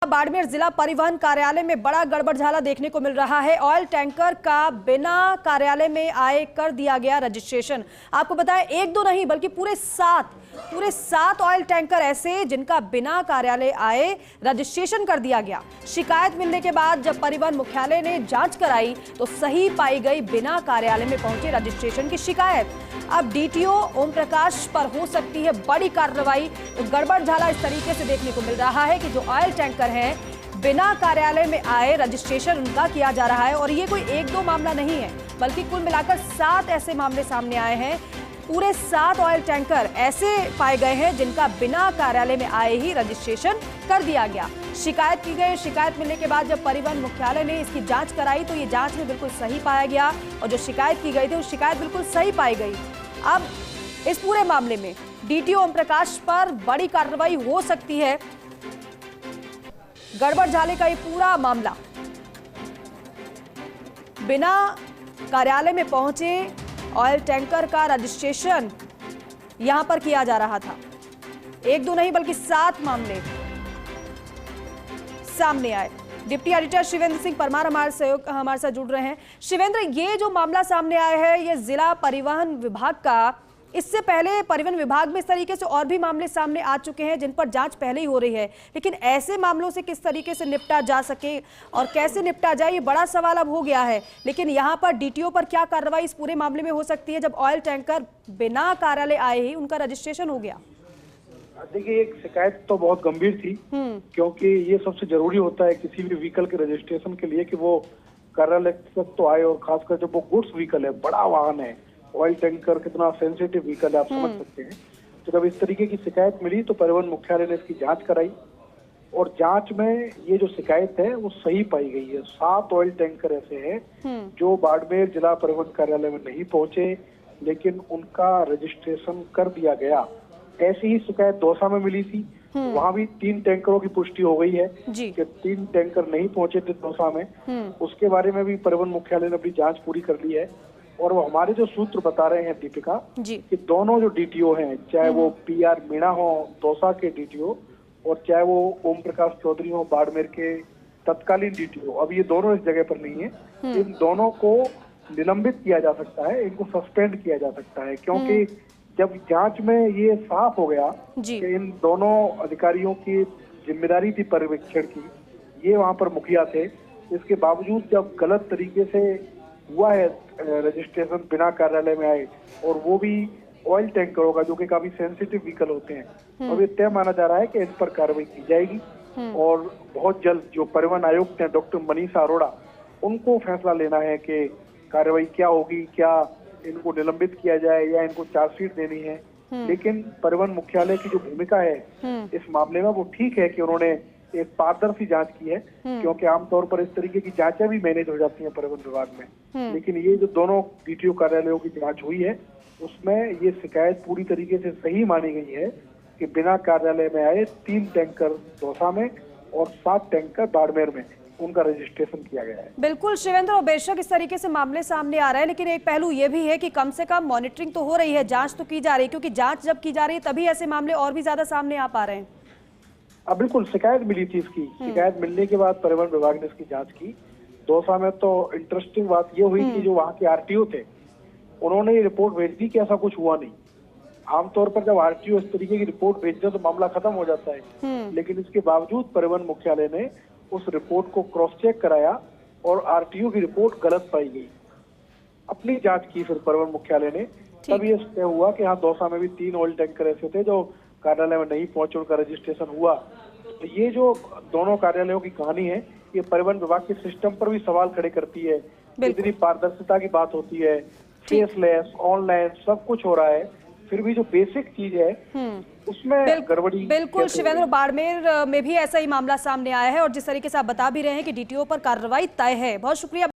बाड़मेर जिला परिवहन कार्यालय में बड़ा गड़बड़झाला देखने को मिल रहा है। ऑयल टैंकर का बिना कार्यालय में आए कर दिया गया रजिस्ट्रेशन। आपको बताएं, एक दो नहीं बल्कि पूरे सात ऑयल टैंकर ऐसे जिनका बिना कार्यालय आए रजिस्ट्रेशन कर दिया गया। शिकायत मिलने के बाद जब परिवहन मुख्यालय ने जांच कराई तो सही पाई गई बिना कार्यालय में पहुंचे रजिस्ट्रेशन की शिकायत। अब डीटीओ ओम प्रकाश पर हो सकती है बड़ी कार्रवाई। गड़बड़झाला इस तरीके से देखने को मिल रहा है कि जो ऑयल टैंकर हैं बिना कार्यालय में आए रजिस्ट्रेशन उनका किया जा रहा है। और ये कोई एक दो मामला नहीं है बल्कि कुल मिलाकर 7 ऐसे मामले सामने आए हैं। पूरे 7 ऑयल टैंकर ऐसे पाए गए हैं जिनका बिना कार्यालय में आए ही रजिस्ट्रेशन कर दिया गया। शिकायत की गई। शिकायत मिलने के बाद जब परिवहन मुख्यालय ने इसकी जांच कराई तो ये जांच में बिल्कुल सही पाया गया और जो शिकायत की गई थी वो शिकायत बिल्कुल सही पाई गई। अब इस पूरे मामले में डीटीओ ओम प्रकाश पर बड़ी कार्रवाई हो सकती है। गड़बड़झाले का ये पूरा मामला बिना कार्यालय में पहुंचे ऑयल टैंकर का रजिस्ट्रेशन यहां पर किया जा रहा था। एक दो नहीं बल्कि 7 मामले सामने आए। डिप्टी एडिटर शिवेंद्र सिंह परमार हमारे साथ जुड़ रहे हैं। शिवेंद्र, ये जो मामला सामने आया है ये जिला परिवहन विभाग का, इससे पहले परिवहन विभाग में इस तरीके से और भी मामले सामने आ चुके हैं जिन पर जांच पहले ही हो रही है, लेकिन ऐसे मामलों से किस तरीके से निपटा जा सके और कैसे निपटा जाए ये बड़ा सवाल अब हो गया है। लेकिन यहाँ पर डीटीओ पर क्या कार्रवाई इस पूरे मामले में हो सकती है जब ऑयल टैंकर बिना कार्यालय आए ही उनका रजिस्ट्रेशन हो गया? देखिए, एक शिकायत तो बहुत गंभीर थी क्योंकि ये सबसे जरूरी होता है किसी भी व्हीकल के रजिस्ट्रेशन के लिए कि वो कार्यालय तक तो आए, और खासकर जब वो गुड्स व्हीकल है, बड़ा वाहन है। ऑयल टैंकर कितना सेंसिटिव व्हीकल है आप समझ सकते हैं। तो जब इस तरीके की शिकायत मिली तो परिवहन मुख्यालय ने इसकी जांच कराई और जांच में ये जो शिकायत है वो सही पाई गई है। 7 ऑयल टैंकर ऐसे हैं जो बाड़मेर जिला परिवहन कार्यालय में नहीं पहुंचे लेकिन उनका रजिस्ट्रेशन कर दिया गया। ऐसी ही शिकायत दौसा में मिली थी, वहां भी 3 टैंकरों की पुष्टि हो गई है कि 3 टैंकर नहीं पहुंचे थे दौसा में। उसके बारे में भी परिवहन मुख्यालय ने अपनी जांच पूरी कर ली है। और वो हमारे जो सूत्र बता रहे हैं दीपिका कि दोनों जो डीटीओ हैं, चाहे वो पीआर मीणा हो दौसा के डीटीओ और चाहे वो ओम प्रकाश चौधरी हो बाड़मेर के तत्कालीन डीटीओ, अब ये दोनों इस जगह पर नहीं है। इन दोनों को निलंबित किया जा सकता है, इनको सस्पेंड किया जा सकता है क्योंकि जब जांच में ये साफ हो गया कि इन दोनों अधिकारियों की जिम्मेदारी थी पर्यवेक्षण की, ये वहां पर मुखिया थे, इसके बावजूद जब गलत तरीके से हुआ है रजिस्ट्रेशन बिना कार्यालय में आए और वो भी ऑयल टैंकरों का जो कि काफी सेंसिटिव व्हीकल होते हैं, अब ये तय माना जा रहा है कि इन पर कार्रवाई की जाएगी। और बहुत जल्द जो परिवहन आयुक्त हैं डॉक्टर मनीषा अरोड़ा, उनको फैसला लेना है कि कार्रवाई क्या होगी, क्या इनको निलंबित किया जाए या इनको चार्जशीट देनी है। लेकिन परिवहन मुख्यालय की जो भूमिका है इस मामले में वो ठीक है कि उन्होंने एक पारदर्शी जांच की है क्योंकि आमतौर पर इस तरीके की जांचें भी मैनेज हो जाती हैं परिवहन विभाग में। लेकिन ये जो दोनों डीटीओ कार्यालयों की जांच हुई है उसमें ये शिकायत पूरी तरीके से सही मानी गई है कि बिना कार्यालय में आए 3 टैंकर दौसा में और 7 टैंकर बाड़मेर में उनका रजिस्ट्रेशन किया गया है। बिल्कुल शिवेंद्र, और बेशक इस तरीके से मामले सामने आ रहे हैं, लेकिन एक पहलू ये भी है कि कम से कम मॉनिटरिंग तो हो रही है, जांच तो की जा रही है, क्योंकि जांच जब की जा रही है तभी ऐसे मामले और भी ज्यादा सामने आ पा रहे हैं। अब बिल्कुल शिकायत मिली थी इसकी, शिकायत मिलने के बाद परिवहन विभाग ने इसकी जांच की। दौसा में तो इंटरेस्टिंग बात ये हुई कि जो वहाँ के आरटीओ थे उन्होंने ये रिपोर्ट भेज दी कि ऐसा कुछ हुआ नहीं। आमतौर पर जब आरटीओ इस तरीके की रिपोर्ट भेजते तो मामला खत्म हो जाता है, लेकिन इसके बावजूद परिवहन मुख्यालय ने उस रिपोर्ट को क्रॉस चेक कराया और आरटीओ की रिपोर्ट गलत पाई गई। अपनी जांच की फिर परिवहन मुख्यालय ने, तब ये तय हुआ कि हाँ दौसा में भी 3 ऑयल टैंकर ऐसे थे जो कार्यालय में नहीं पहुंचे, उनका रजिस्ट्रेशन हुआ। तो ये जो दोनों कार्यालयों की कहानी है ये परिवहन विभाग के सिस्टम पर भी सवाल खड़े करती है। इतनी पारदर्शिता की बात होती है, फेसलेस ऑनलाइन सब कुछ हो रहा है, फिर भी जो बेसिक चीज है उसमें गड़बड़ी। बिल्कुल शिवेंद्र, बाड़मेर में भी ऐसा ही मामला सामने आया है और जिस तरीके से आप बता भी रहे हैं कि डीटीओ पर कार्रवाई तय है। बहुत शुक्रिया।